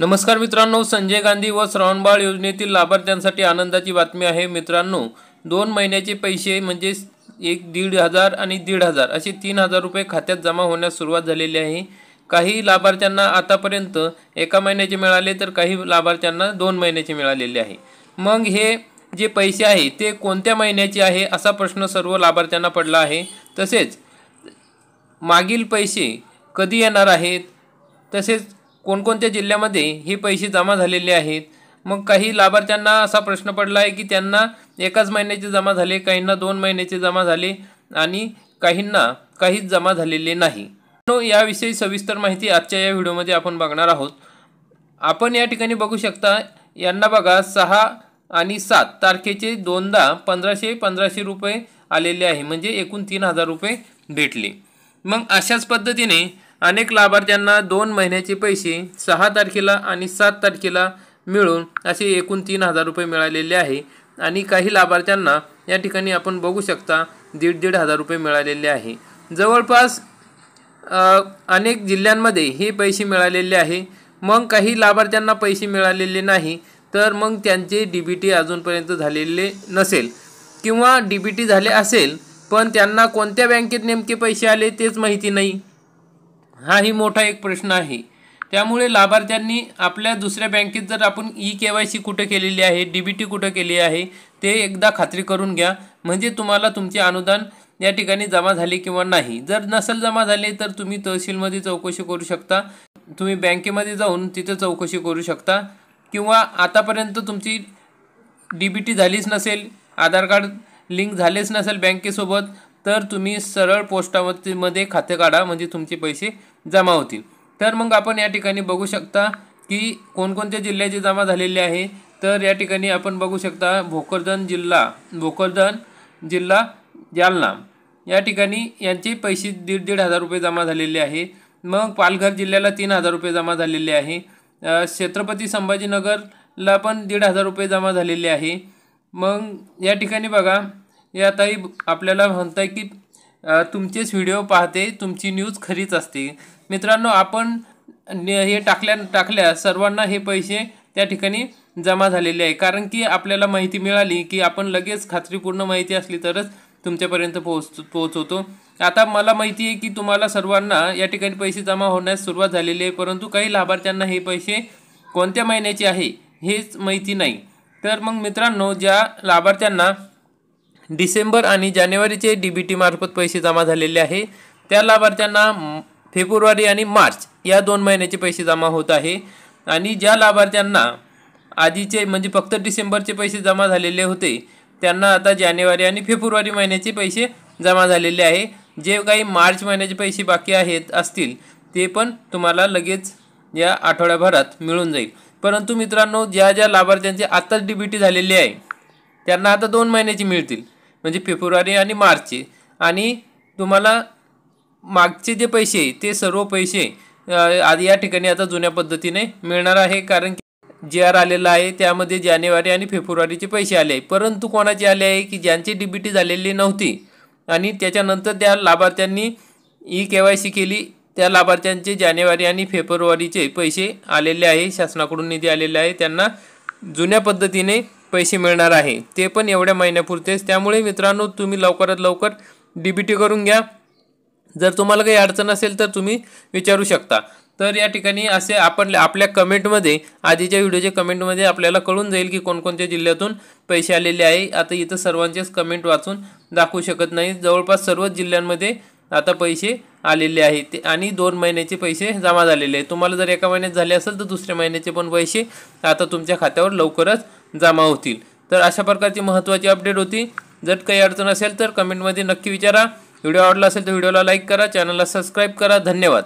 नमस्कार मित्रांनो, संजय गांधी व श्रावणबाळ योजनेतील लाभार्थ्यांसाठी आनंदाची बातमी आहे। मित्रांनो, 2 महिन्याचे पैसे म्हणजे 1,500 आणि 1,500 असे 3,000 रुपये खात्यात जमा होण्यास सुरुवात झालेली आहे। काही लाभार्थ्यांना आतापर्यंत 1 महिन्याचे मिळाले तर काही लाभार्थ्यांना 2 महिन्याचे मिळालेले आहे। मग हे जे पैसे आहे ते कोणत्या महिन्याचे आहे असा प्रश्न सर्व लाभार्थ्यांना पडला आहे। तसेच मागील पैसे कधी येणार आहेत, तसेच कोणकोणत्या जिल्ह्यामध्ये हे पैसे जमा झालेले आहेत। मग काही लाभार्थ्यांना असा प्रश्न पडला आहे की त्यांना 1 महिन्याचे जमा झाले, काहींना 2 महिन्याचे जमा झाले आणि काहींना काहीच जमा झालेले नाही। याविषयी सविस्तर माहिती आजच्या या व्हिडिओमध्ये आपण बघणार आहोत। आपण या ठिकाणी बघू शकता, यांना बघा 6 आणि 7 तारखेचे दोनदा 1500 रुपये आलेले आहे, म्हणजे एकूण 3,000 रुपये भेटले। मग अशाच पद्धतीने अनेक लाभार्थ्यांना 2 महिन्याचे पैसे 6 तारखेला आणि 7 तारखेला मिळून असे एकूण 3,000 रुपये मिळालेले आहे। आणि काही लाभार्थ्यांना या ठिकाणी आपण बघू शकता 1,500 रुपये मिळालेले आहे। जवळपास अनेक जिल्ह्यांमध्ये हे पैसे मिळालेले आहे। मग काही लाभार्थ्यांना पैसे मिळालेले नाही, तर मग त्यांचे DBT अजूनपर्यंत झालेले नसेल किंवा DBT झाले असेल पण त्यांना कोणत्या बँकेत नेमके पैसे आले तेच माहिती नाही, हाही मोठा एक प्रश्न आहे। त्यामुळे लाभार्थ्यांनी आपल्या दुसऱ्या बँकेत जर आपण KYC कुठे केलेली आहे, DBT कुठे केली आहे ते एकदा खात्री करून घ्या, म्हणजे तुम्हाला तुमचे अनुदान या ठिकाणी जमा झाले किंवा नाही। जर नसेल जमा झाले तर तुम्ही तहसीलमध्ये चौकशी करू शकता, तुम्ही बँकेमध्ये जाऊन तिथे चौकशी करू शकता, किंवा आतापर्यंत तुमची DBT झालीच नसेल, आधार कार्ड लिंक झालेच नसेल बँकेसोबत, तर तुम्ही सरळ पोस्टामध्ये खाते काढा, म्हणजे तुमचे पैसे जमा होतील। तर मग आपण या ठिकाणी बघू शकता की कोणकोणत्या जिल्ह्याचे जमा झालेले आहे। तर या ठिकाणी आपण बघू शकता भोकरदन जिल्हा जालना या ठिकाणी यांचे पैसे 1,500 रुपये जमा झालेले आहे। मग पालघर जिल्ह्याला 3,000 रुपये जमा झालेले आहे। छत्रपती संभाजीनगरला पण 1,500 रुपये जमा झालेले आहे। मग या ठिकाणी बघा, या ताई आपल्याला म्हणताय की तुमचेच व्हिडिओ पाहते, तुमची न्यूज खरीच असते। मित्रांनो, आपण हे टाकल्या सर्वांना हे पैसे त्या ठिकाणी जमा झालेले आहे, कारण की आपल्याला माहिती मिळाली की आपण लगेच खात्रीपूर्ण माहिती असली तरच तुमच्यापर्यंत पोहोचवतो। आता मला माहिती आहे की तुम्हाला सर्वांना या ठिकाणी पैसे जमा होण्यास सुरुवात झालेली आहे, परंतु काही लाभार्थ्यांना हे पैसे कोणत्या महिन्याचे आहे हेच माहिती नाही। तर मग मित्रांनो, ज्या लाभार्थ्यांना डिसेंबर आणि जानेवारीचे DBT मार्फत पैसे जमा झालेले आहे त्या लाभार्थ्यांना फेब्रुवारी आणि मार्च या 2 महिन्याचे पैसे जमा होत आहे। आणि ज्या लाभार्थ्यांना आधीचे म्हणजे फक्त डिसेंबरचे पैसे जमा झालेले होते त्यांना आता जानेवारी आणि फेब्रुवारी महिन्याचे पैसे जमा झालेले आहे। जे काही मार्च महिन्याचे पैसे बाकी असतील ते पण तुम्हाला लगेच या आठवड्याभरात मिळून जाईल। परंतु मित्रांनो, ज्या लाभार्थ्यांचे आताच DBT झालेले आहे त्यांना आता 2 महिन्याचे मिळतील, म्हणजे फेब्रुवारी आणि मार्चचे। आणि तुम्हाला मागचे जे पैसे ते सर्व पैसे आधी या ठिकाणी आता जुन्या पद्धतीने मिळणार आहे, कारण की GR आलेला आहे त्यामध्ये जानेवारी आणि फेब्रुवारीचे पैसे आले आहे। परंतु कोणाचे आले आहे की ज्यांची DBT झालेली नव्हती आणि त्याच्यानंतर त्या लाभार्थ्यांनी KYC केली, त्या लाभार्थ्यांचे जानेवारी आणि फेब्रुवारीचे पैसे आलेले आहे, शासनाकडून निधी आलेला आहे, त्यांना जुन्या पद्धतीने पैसे मिळणार आहे, ते पण एवढ्या महिन्यापुरतेच। त्यामुळे मित्रांनो, तुम्ही लवकरात लवकर DBT करून घ्या। जर तुम्हाला काही अडचण असेल तर तुम्ही विचारू शकता। तर या ठिकाणी असे आपण आपल्या कमेंटमध्ये, आधीच्या व्हिडिओच्या कमेंटमध्ये आपल्याला कळून जाईल की कोणकोणत्या जिल्ह्यातून पैसे आलेले आहे। आता इथं सर्वांचेच कमेंट वाचून दाखवू शकत नाही, जवळपास सर्वच जिल्ह्यांमध्ये आता पैसे आलेले आहेत आणि 2 महिन्याचे पैसे जमा झालेले आहेत। तुम्हाला जर 1 महिन्यात झाले असेल तर दुसऱ्या महिन्याचे पण पैसे आता तुमच्या खात्यावर लवकरच जमा होतील। तर अशा प्रकारची महत्त्वाची अपडेट होती। जर काही अडचण असेल तर कमेंटमध्ये नक्की विचारा। व्हिडिओ आवडला असेल तर व्हिडिओला लाईक करा, चॅनलला सबस्क्राईब करा। धन्यवाद।